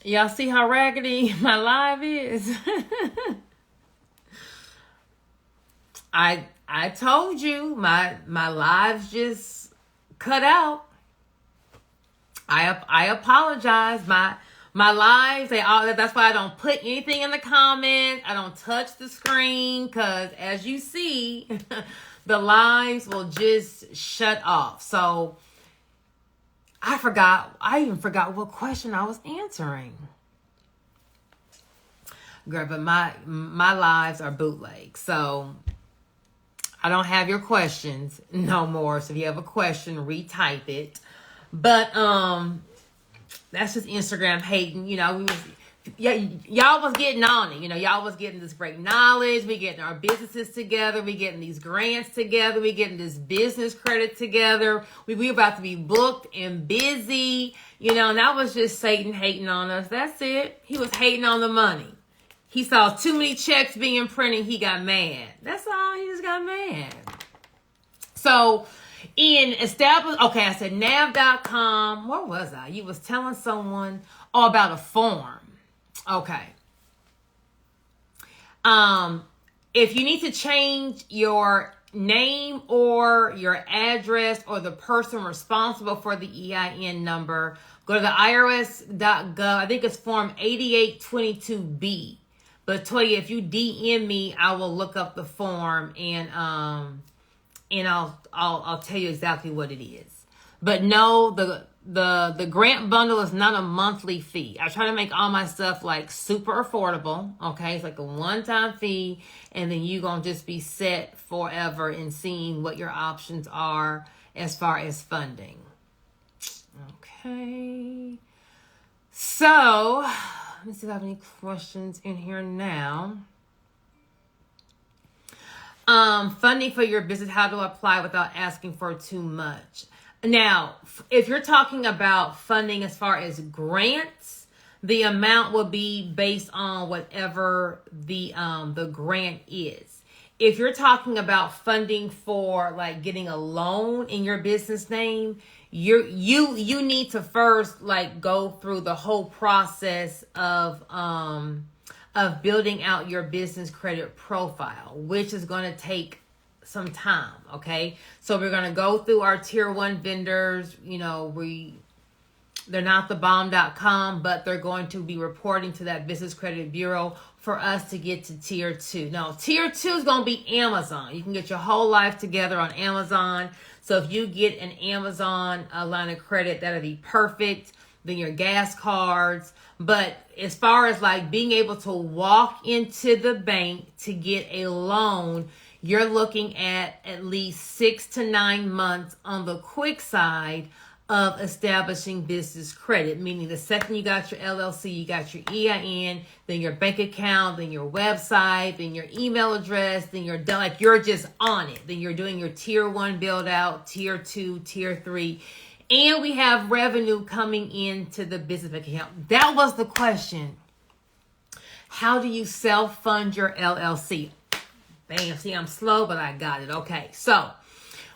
Y'all see how raggedy my live is? I told you my lives just cut out. I apologize. My lives, that's why I don't put anything in the comments. I don't touch the screen because as you see, the lives will just shut off. So I even forgot what question I was answering. Girl, but my lives are bootleg. So I don't have your questions no more. So if you have a question, retype it. But that's just Instagram hating. Y'all was getting on it. Y'all was getting this great knowledge. We getting our businesses together. We getting these grants together. We getting this business credit together. We about to be booked and busy. And that was just Satan hating on us. That's it. He was hating on the money. He saw too many checks being printed. He got mad. That's all. He just got mad. So I said nav.com. Where was I? You was telling someone about a form. Okay. If you need to change your name or your address or the person responsible for the EIN number, go to the irs.gov. I think it's form 8822B. But Toya, if you DM me, I will look up the form and I'll tell you exactly what it is. But no, the grant bundle is not a monthly fee. I try to make all my stuff like super affordable. Okay, it's like a one-time fee, and then you're gonna just be set forever in seeing what your options are as far as funding. Okay, so let me see if I have any questions in here now. Funding for your business, how to apply without asking for too much. Now, if you're talking about funding as far as grants, the amount will be based on whatever the grant is. If you're talking about funding for like getting a loan in your business name, you need to first like go through the whole process of building out your business credit profile, which is going to take some time. Okay. So we're going to go through our tier 1 vendors. They're not the bomb.com, but they're going to be reporting to that business credit bureau for us to get to tier 2. Now, tier 2 is going to be Amazon. You can get your whole life together on Amazon. So if you get an Amazon line of credit, that'll be perfect. Then your gas cards. But as far as like being able to walk into the bank to get a loan, you're looking at least 6 to 9 months on the quick side of establishing business credit, meaning the second you got your LLC, you got your EIN, then your bank account, then your website, then your email address, then you're done. Like you're just on it. Then you're doing your tier 1 build out, tier 2, tier 3. And we have revenue coming into the business bank account. That was the question. How do you self-fund your LLC? Bam, see, I'm slow, but I got it. Okay, so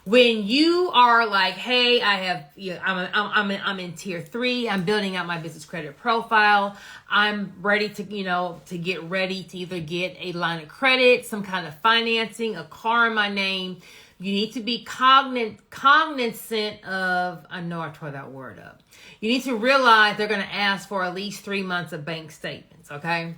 when you are like, hey, I'm in tier 3, I'm building out my business credit profile, I'm ready to get ready to either get a line of credit, some kind of financing, a car in my name. You need to be cognizant of, I know I tore that word up. You need to realize they're going to ask for at least 3 months of bank statements, okay?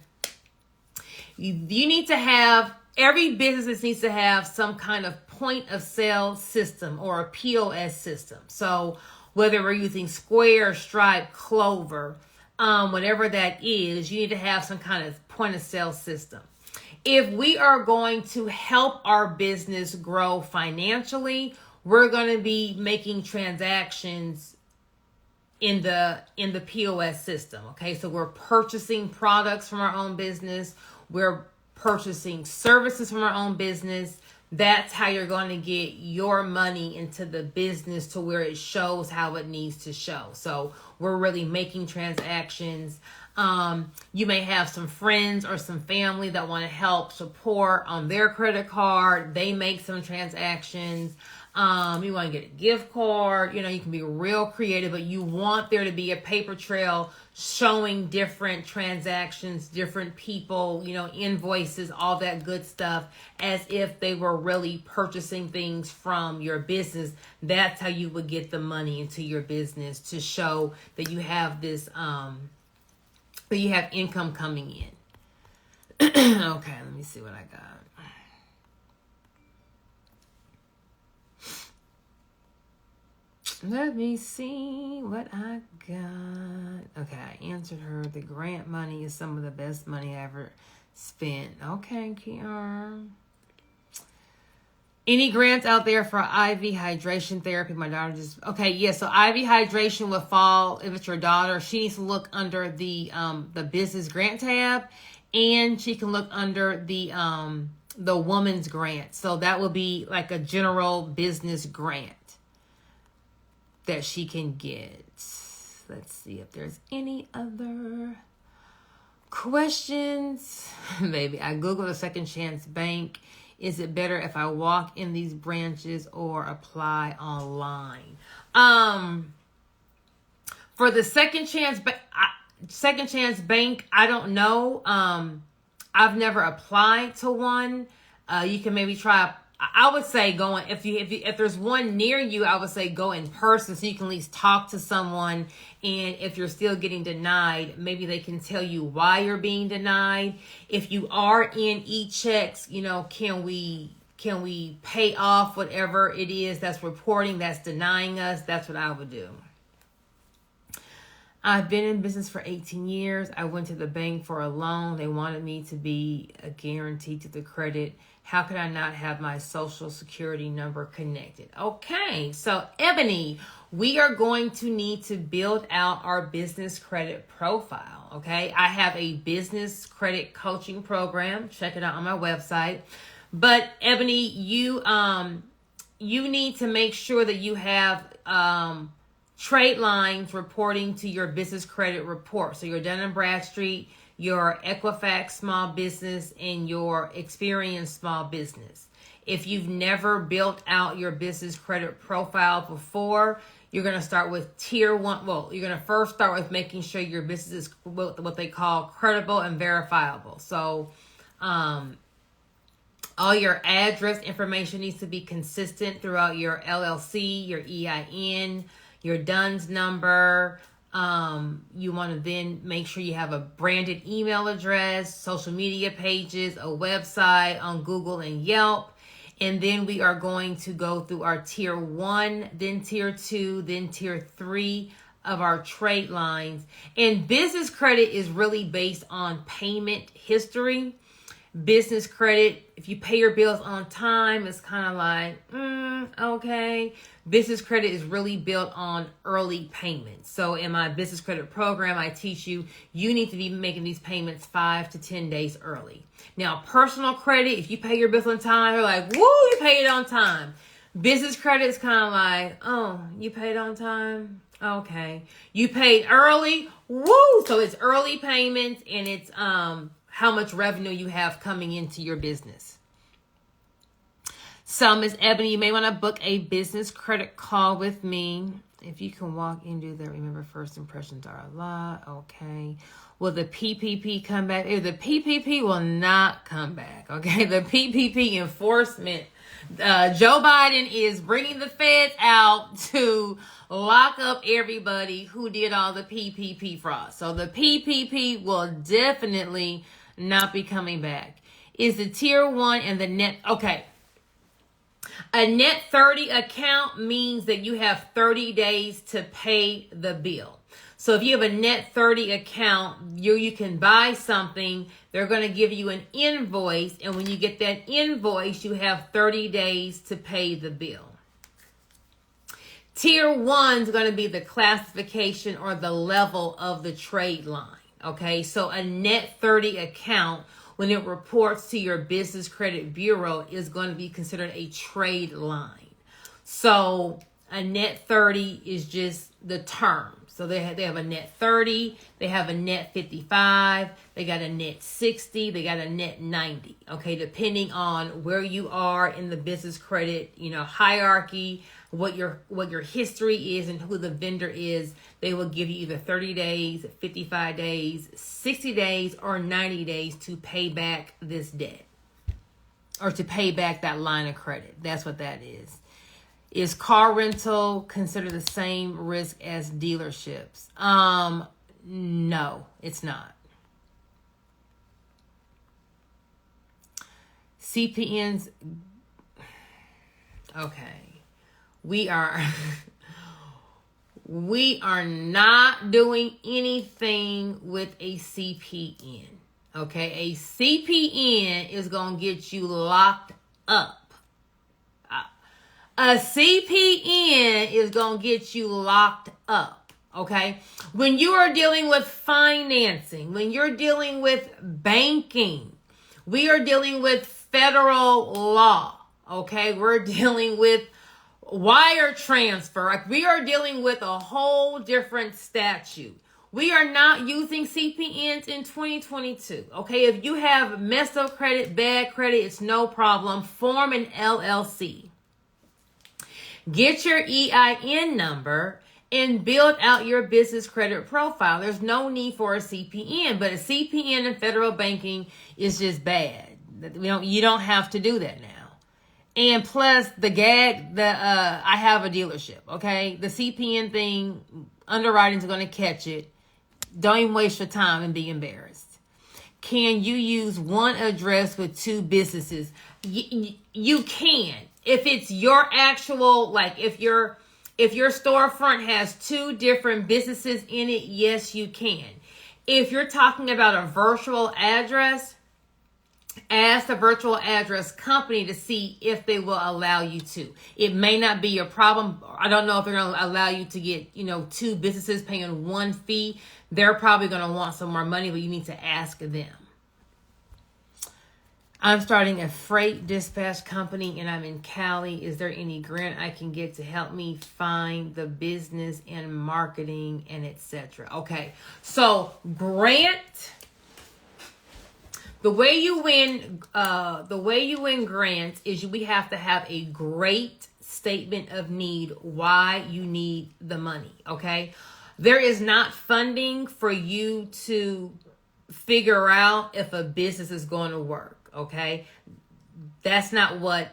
You need to have, every business needs to have some kind of point of sale system or a POS system. So whether we're using Square, Stripe, Clover, whatever that is, you need to have some kind of point of sale system. If we are going to help our business grow financially, we're going to be making transactions in the POS system. Okay, so we're purchasing products from our own business. We're purchasing services from our own business. That's how you're going to get your money into the business to where it shows how it needs to show. So we're really making transactions. You may have some friends or some family that want to help support on their credit card. They make some transactions. You want to get a gift card. You know, you can be real creative, but you want there to be a paper trail showing different transactions, different people, you know, invoices, all that good stuff, as if they were really purchasing things from your business. That's how you would get the money into your business, to show that you have this, that you have income coming in. Okay, let me see what I got. Let me see what I got. Okay, I answered her. The grant money is some of the best money I ever spent. Okay, Kiara. Any grants out there for IV hydration therapy? My daughter just... Okay, yeah, so IV hydration would fall, if it's your daughter, she needs to look under the business grant tab, and she can look under the woman's grant. So that would be like a general business grant that she can get. Let's see if there's any other questions. Maybe I Googled a second chance bank. Is it better if I walk in these branches or apply online? For the second chance bank, I don't know. I've never applied to one. You can maybe try. I would say going, if there's one near you, I would say go in person so you can at least talk to someone. And if you're still getting denied, maybe they can tell you why you're being denied. If you are in e-checks, you know, can we pay off whatever it is that's reporting that's denying us? That's what I would do. I've been in business for 18 years. I went to the bank for a loan. They wanted me to be a guarantee to the credit. How could I not have my social security number connected? Okay, so Ebony, we are going to need to build out our business credit profile, okay? I have a business credit coaching program. Check it out on my website. But Ebony, you need to make sure that you have trade lines reporting to your business credit report. So your Dun & Bradstreet, your Equifax small business, and your Experian small business. If you've never built out your business credit profile before, you're going to start with tier 1. Well, you're going to first start with making sure your business is what they call credible and verifiable. So, all your address information needs to be consistent throughout your LLC, your EIN, your DUNS number. You want to then make sure you have a branded email address, social media pages, a website on Google and Yelp. And then we are going to go through our tier 1, then tier 2, then tier 3 of our trade lines. And business credit is really based on payment history. Business credit, if you pay your bills on time, it's kind of like, okay. Business credit is really built on early payments. So in my business credit program, I teach you need to be making these payments 5 to 10 days early. Now, personal credit, if you pay your bills on time, you're like, woo, you paid it on time. Business credit is kind of like, oh, you paid on time? Okay. You paid early? Woo! So it's early payments, and it's how much revenue you have coming into your business. So, Ms. Ebony, you may want to book a business credit call with me. If you can walk into that, remember first impressions are a lot. Okay. Will the PPP come back? The PPP will not come back. Okay. The PPP enforcement. Joe Biden is bringing the feds out to lock up everybody who did all the PPP fraud. So the PPP will definitely not be coming back. Is the tier 1 and the net... Okay. A net 30 account means that you have 30 days to pay the bill. So if you have a net 30 account, you can buy something. They're going to give you an invoice. And when you get that invoice, you have 30 days to pay the bill. Tier 1 is going to be the classification or the level of the trade line. Okay, so a net 30 account, when it reports to your business credit bureau, is going to be considered a trade line. So a net 30 is just the terms. So they have a net 30, they have a net 55, they got a net 60, they got a net 90. Okay, depending on where you are in the business credit, hierarchy, what your history is and who the vendor is, they will give you either 30 days, 55 days, 60 days, or 90 days to pay back this debt or to pay back that line of credit. That's what that is. Is car rental considered the same risk as dealerships? No, it's not. CPNs, okay. We are not doing anything with a CPN. Okay, a CPN is going to get you locked up. A CPN is going to get you locked up, okay? When you are dealing with financing, when you're dealing with banking, we are dealing with federal law, okay? We're dealing with wire transfer. Like, we are dealing with a whole different statute. We are not using CPNs in 2022, okay? If you have messed up credit, bad credit, it's no problem. Form an LLC. Get your EIN number and build out your business credit profile. There's no need for a CPN, but a CPN in federal banking is just bad. You don't have to do that now. And plus I have a dealership, okay? The CPN thing, underwriting's going to catch it. Don't even waste your time and be embarrassed. Can you use one address with two businesses? You can. If it's your actual, like if your storefront has two different businesses in it, yes, you can. If you're talking about a virtual address, ask the virtual address company to see if they will allow you to. It may not be your problem. I don't know if they're going to allow you to get, two businesses paying one fee. They're probably going to want some more money, but you need to ask them. I'm starting a freight dispatch company and I'm in Cali. Is there any grant I can get to help me find the business and marketing and etc.? Okay, so grant. The way you win grants is we have to have a great statement of need why you need the money. Okay, there is not funding for you to figure out if a business is going to work. Okay, that's not what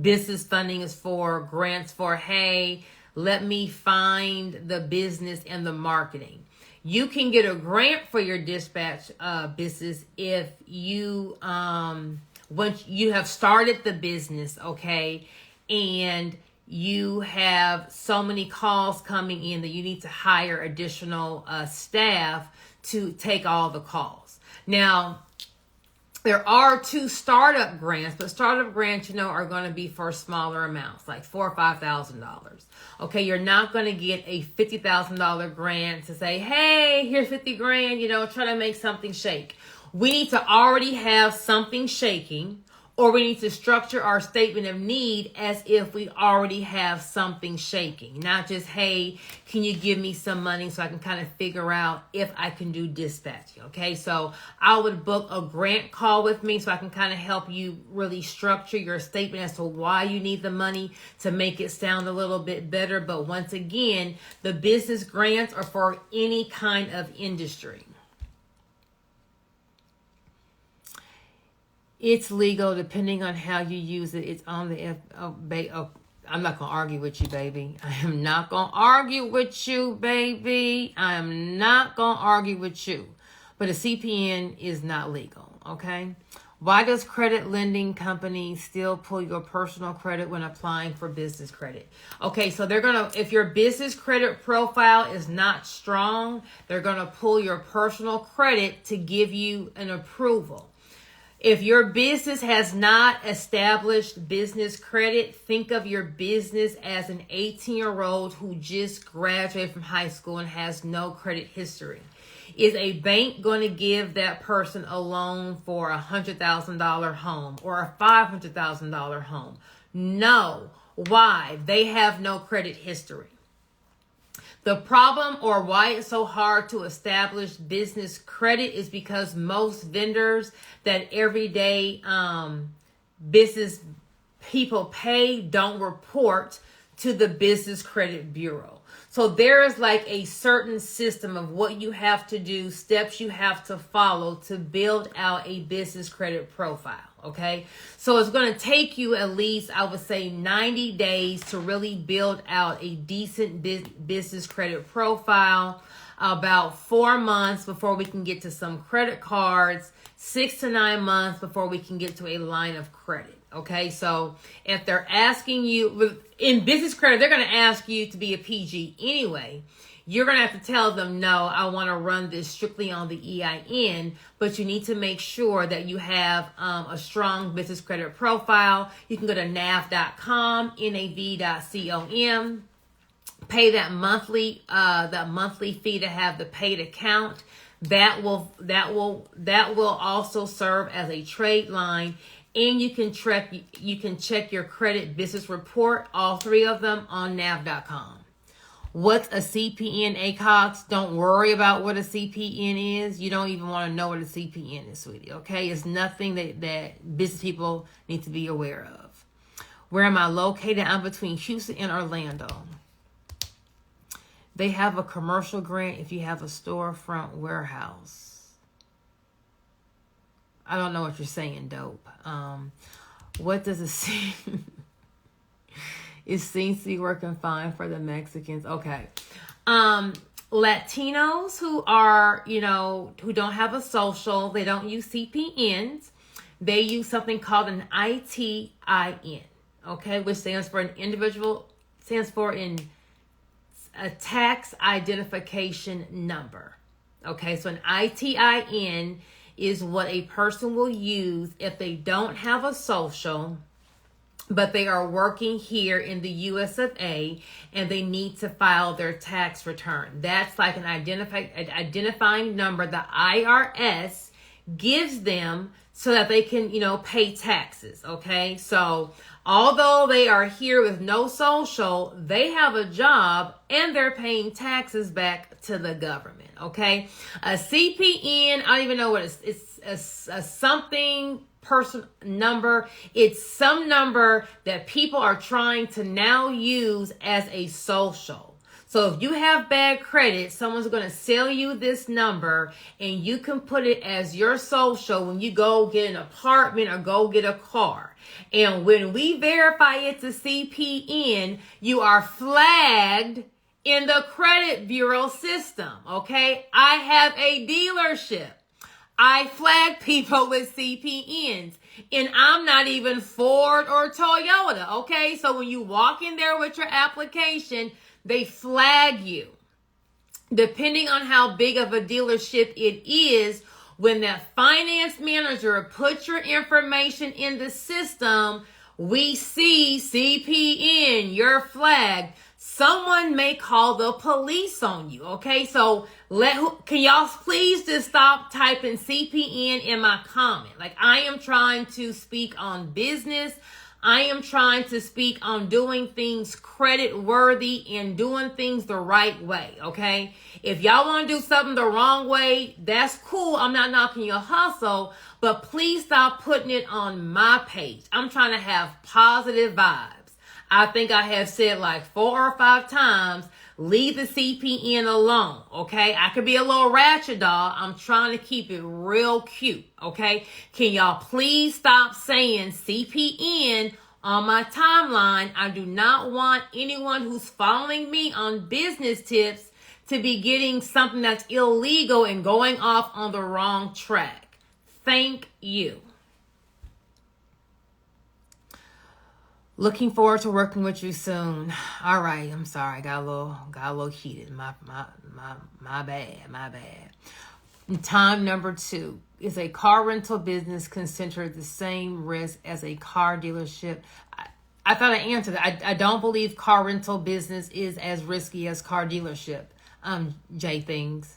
business funding is for. Grants for, hey, let me find the business and the marketing. You can get a grant for your dispatch business if you once you have started the business, okay, and you have so many calls coming in that you need to hire additional staff to take all the calls. Now, there are two startup grants, but startup grants, are going to be for smaller amounts, like $4,000 or $5,000. Okay, you're not going to get a $50,000 grant to say, hey, here's 50 grand, try to make something shake. We need to already have something shaking, or we need to structure our statement of need as if we already have something shaking. Not just, hey, can you give me some money so I can kind of figure out if I can do dispatching, okay? So I would book a grant call with me so I can kind of help you really structure your statement as to why you need the money to make it sound a little bit better. But once again, the business grants are for any kind of industry. It's legal depending on how you use it. It's on the I'm not going to argue with you, baby. I am not going to argue with you, baby. I am not going to argue with you. But a CPN is not legal, okay? Why does credit lending companies still pull your personal credit when applying for business credit? Okay, so they're going to, if your business credit profile is not strong, they're going to pull your personal credit to give you an approval. If your business has not established business credit, think of your business as an 18-year-old who just graduated from high school and has no credit history. Is a bank going to give that person a loan for a $100,000 home or a $500,000 home? No. Why? They have no credit history. The problem, or why it's so hard to establish business credit, is because most vendors that everyday business people pay don't report to the Business Credit Bureau. So there is like a certain system of what you have to do, steps you have to follow to build out a business credit profile. Okay. So it's going to take you at least, I would say, 90 days to really build out a decent business credit profile. About 4 months before we can get to some credit cards, 6 to 9 months before we can get to a line of credit. Okay, so if they're asking you in business credit, they're going to ask you to be a PG anyway. You're going to have to tell them, no, I want to run this strictly on the EIN, but you need to make sure that you have a strong business credit profile. You can go to nav.com, nav.com, pay that monthly fee to have the paid account. That will also serve as a trade line. And you can check your credit business report, all three of them, on nav.com. What's a CPN, ACOX? Don't worry about what a CPN is. You don't even want to know what a CPN is, sweetie. Okay, it's nothing that business people need to be aware of. Where am I located? I'm between Houston and Orlando. They have a commercial grant if you have a storefront warehouse. I don't know what you're saying, dope. What does it seem? It seems to be working fine for the Mexicans. Okay. Latinos who are, who don't have a social, they don't use CPNs. They use something called an ITIN, okay, which stands for a tax identification number. Okay, so an ITIN is what a person will use if they don't have a social, but they are working here in the US of A and they need to file their tax return. That's like an identifying number the IRS gives them so that they can, pay taxes. Okay. So although they are here with no social, they have a job and they're paying taxes back to the government. Okay. A CPN, I don't even know what it's a something person number. It's some number that people are trying to now use as a social. So if you have bad credit, someone's going to sell you this number and you can put it as your social when you go get an apartment or go get a car. And when we verify it's a CPN, you are flagged in the credit bureau system. Okay. I have a dealership. I flag people with CPNs, and I'm not even Ford or Toyota. Okay. So when you walk in there with your application, they flag you. Depending on how big of a dealership it is, when that finance manager puts your information in the system, we see CPN, you're flagged. Someone may call the police on you. Okay, so can y'all please just stop typing CPN in my comment? Like, I am trying to speak on business. I am trying to speak on doing things credit worthy and doing things the right way. Okay, if y'all want to do something the wrong way, that's cool. I'm not knocking your hustle, but please stop putting it on my page. I'm trying to have positive vibes. I think I have said like 4 or 5 times, leave the CPN alone, okay? I could be a little ratchet doll. I'm trying to keep it real cute, okay? Can y'all please stop saying CPN on my timeline? I do not want anyone who's following me on business tips to be getting something that's illegal and going off on the wrong track. Thank you. Looking forward to working with you soon. All right, I'm sorry. Got a little heated. My bad. Time number 2. Is a car rental business considered the same risk as a car dealership? I thought I answered that. I don't believe car rental business is as risky as car dealership. Tingz.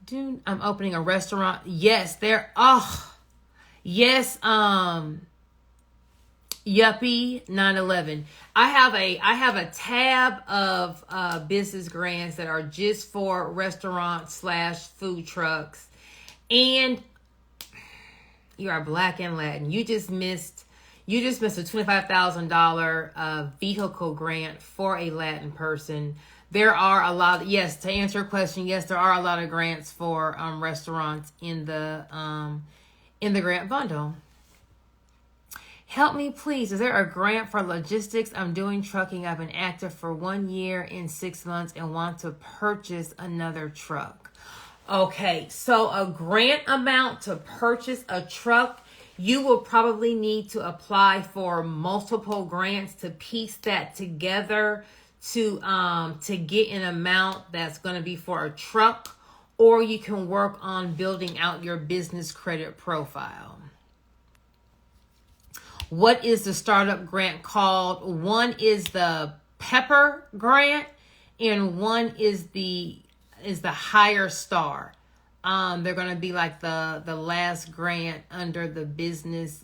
Dude, I'm opening a restaurant. Yes, yes. Yuppie 911. I have a tab of business grants that are just for restaurants / food trucks. And you are Black and Latin. You just missed a $25,000 vehicle grant for a Latin person. There are a lot. Yes, to answer your question, yes, there are a lot of grants for restaurants in the grant bundle. Help me, please. Is there a grant for logistics? I'm doing trucking. I've been active for 1 year and 6 months and want to purchase another truck. Okay, so a grant amount to purchase a truck, you will probably need to apply for multiple grants to piece that together to get an amount that's going to be for a truck, or you can work on building out your business credit profile. What is the startup grant called? One is the Pepper grant, and one is the Higher Star. They're going to be like the last grant under the business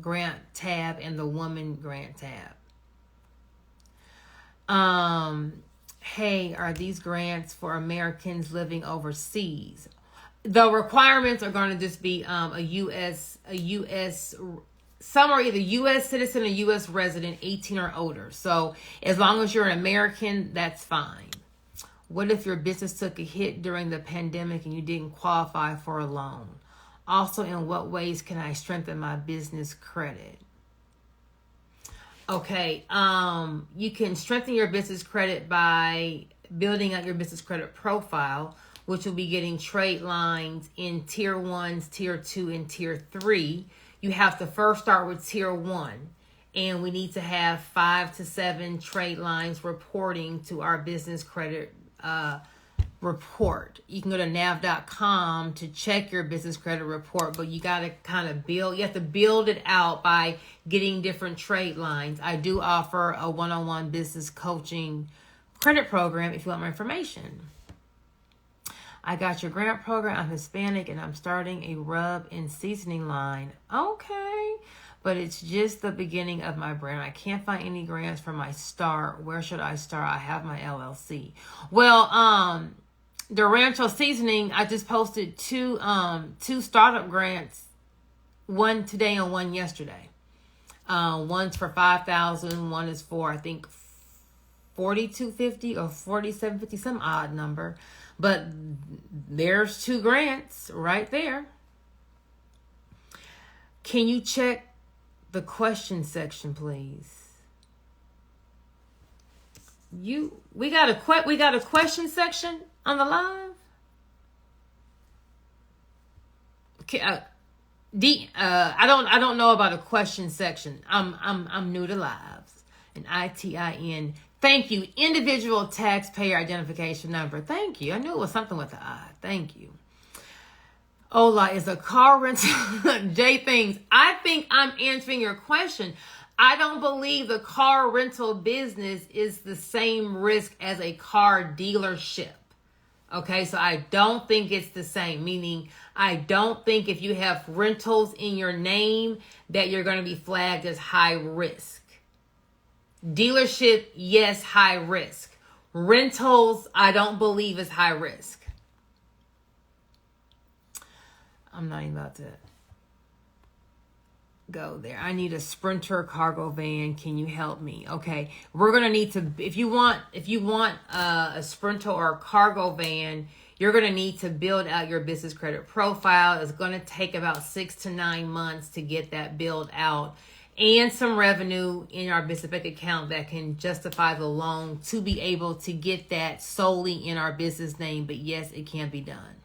grant tab and the woman grant tab. Hey, are these grants for Americans living overseas? The requirements are going to just be a U.S. Some are either U.S. citizen or U.S. resident, 18 or older. So as long as you're an American, that's fine. What if your business took a hit during the pandemic and you didn't qualify for a loan? Also, in what ways can I strengthen my business credit? Okay, you can strengthen your business credit by building out your business credit profile, which will be getting trade lines in tier 1s, tier 2, and tier 3. You have to first start with tier 1, and we need to have 5 to 7 trade lines reporting to our business credit report. You can go to nav.com to check your business credit report, but you got to kind of you have to build it out by getting different trade lines. I do offer a one-on-one business coaching credit program if you want more information. I got your grant program. I'm Hispanic and I'm starting a rub and seasoning line. Okay. But it's just the beginning of my brand. I can't find any grants for my start. Where should I start? I have my LLC. Well, the Rancho Seasoning, I just posted two startup grants, one today and one yesterday. One's for $5,000. One is for, I think, $4,250 or $4,750, some odd number. But there's 2 grants right there. Can you check the question section, please? We got a question section on the live. Okay, I don't know about a question section. I'm new to lives. An ITIN. Thank you. Individual taxpayer identification number. Thank you. I knew it was something with the I. Thank you. Ola, is a car rental. J Tingz, I think I'm answering your question. I don't believe the car rental business is the same risk as a car dealership. Okay, so I don't think it's the same, meaning I don't think if you have rentals in your name that you're going to be flagged as high risk. Dealership, yes, high risk. Rentals, I don't believe is high risk. I'm not even about to go there. I need a Sprinter cargo van. Can you help me? Okay, we're gonna need to. If you want a Sprinter or a cargo van, you're gonna need to build out your business credit profile. It's gonna take about 6 to 9 months to get that built out, and some revenue in our business bank account that can justify the loan to be able to get that solely in our business name. But yes, it can be done.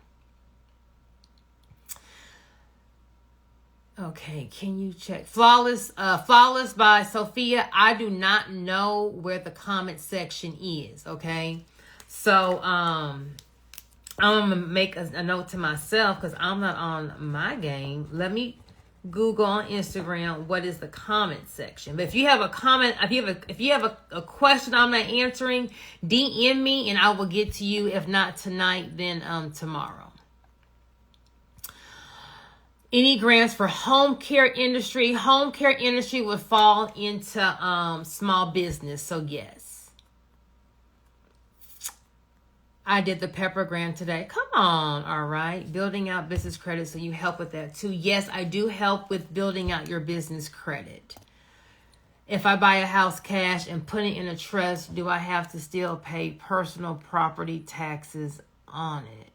Okay, can you check Flawless by Sophia? I do not know where the comment section is, okay? So I'm gonna make a note to myself because I'm not on my game. Let me Google on Instagram what is the comment section. But if you have a comment, if you have a question I'm not answering, DM me and I will get to you. If not tonight, then tomorrow. Any grants for home care industry? Home care industry would fall into small business. So yes. I did the Pepper grant today. Come on. All right. Building out business credit. So you help with that too. Yes, I do help with building out your business credit. If I buy a house cash and put it in a trust, do I have to still pay personal property taxes on it?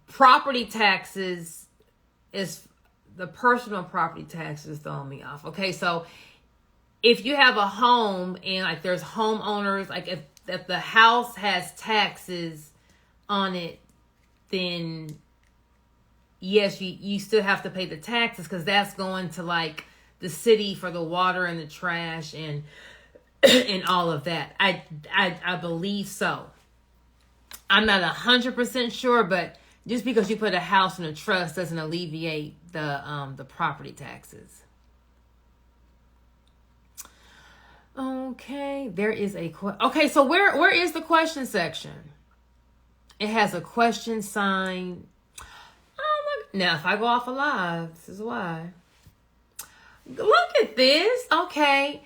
Property taxes is the personal property taxes throwing me off. Okay, so if you have a home and like there's homeowners, like if the house has taxes on it, then yes, you still have to pay the taxes because that's going to like the city for the water and the trash and and all of that. I believe so. I'm not 100% sure, but just because you put a house in a trust doesn't alleviate the property taxes. Okay, there is a okay. So where is the question section? It has a question sign. Oh, look. Now, if I go off alive, this is why. Look at this. Okay.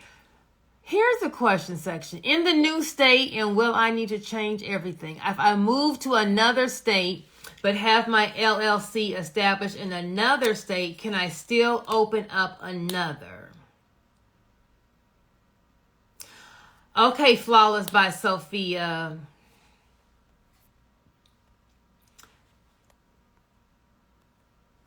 Here's the question section. In the new state, and will I need to change everything? If I move to another state, but have my LLC established in another state, can I still open up another? Okay, Flawless by Sophia.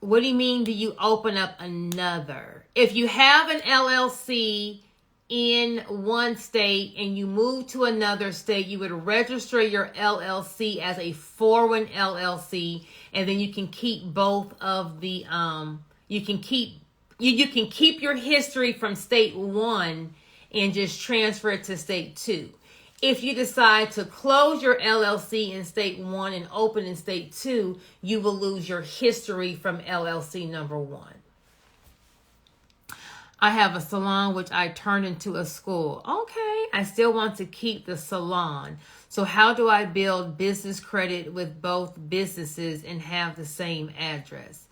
What do you mean, do you open up another? If you have an LLC in one state and you move to another state, you would register your LLC as a foreign LLC, and then you can keep both of the you can keep your history from state 1 and just transfer it to state 2. If you decide to close your LLC in state 1 and open in state 2, you will lose your history from LLC number 1. I have a salon which I turned into a school. Okay, I still want to keep the salon. So how do I build business credit with both businesses and have the same address?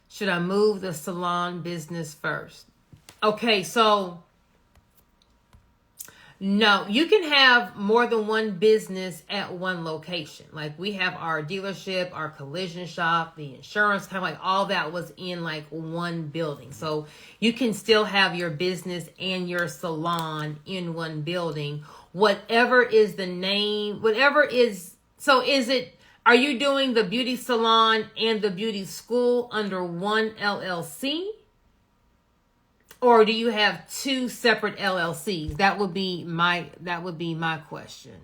Should I move the salon business first? Okay, so no, you can have more than one business at one location. Like we have our dealership, our collision shop, the insurance company, like all that was in like one building. So you can still have your business and your salon in one building. Whatever is the name, whatever is, so is it, are you doing the beauty salon and the beauty school under one LLC? Or do you have two separate LLCs? That would be my question.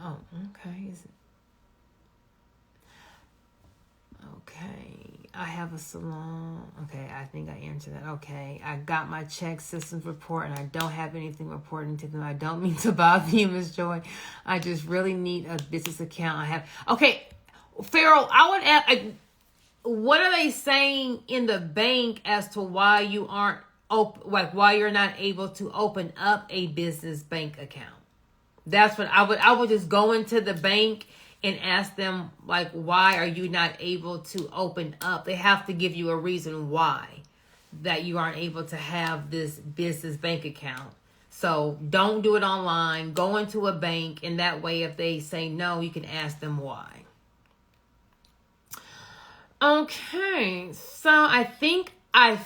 Oh, okay. Okay. I have a salon. Okay, I think I answered that. Okay. I got my check systems report and I don't have anything reporting to them. I don't mean to bother you, Miss Joy. I just really need a business account. I have. Okay, Farrell, I would ask, what are they saying in the bank as to why you aren't why you're not able to open up a business bank account? That's what I would just go into the bank and ask them, like, why are you not able to open up? They have to give you a reason why that you aren't able to have this business bank account. So don't do it online. Go into a bank, and that way if they say no, you can ask them why. Okay, so I think I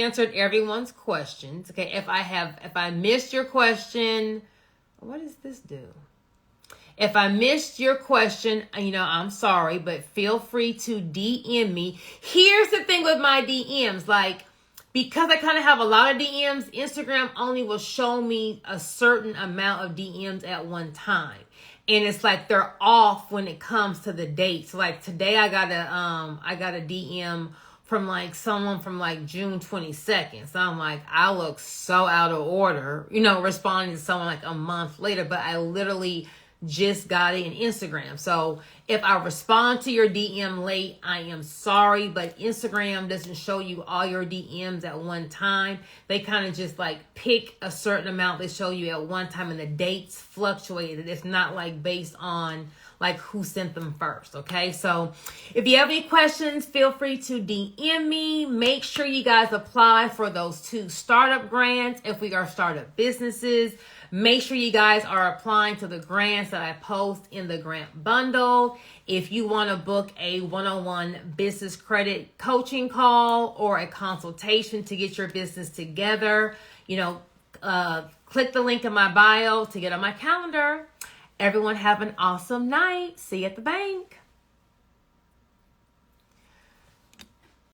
answered everyone's questions. Okay, if I missed your question, what does this do? If I missed your question, I'm sorry, but feel free to DM me. Here's the thing with my DMs, like, because I kind of have a lot of DMs, Instagram only will show me a certain amount of DMs at one time. And it's like they're off when it comes to the dates. Like today I got a DM from like someone from like June 22nd. So I'm like, I look so out of order, responding to someone like a month later, but I literally just got it in Instagram. So if I respond to your DM late, I am sorry, but Instagram doesn't show you all your DMs at one time. They kind of just like pick a certain amount they show you at one time, and the dates fluctuate. It's not like based on like who sent them first. Okay, so if you have any questions, feel free to DM me. Make sure you guys apply for those 2 startup grants if we are startup businesses. Make sure you guys are applying to the grants that I post in the grant bundle. If you want to book a one-on-one business credit coaching call or a consultation to get your business together, click the link in my bio to get on my calendar. Everyone have an awesome night. See you at the bank.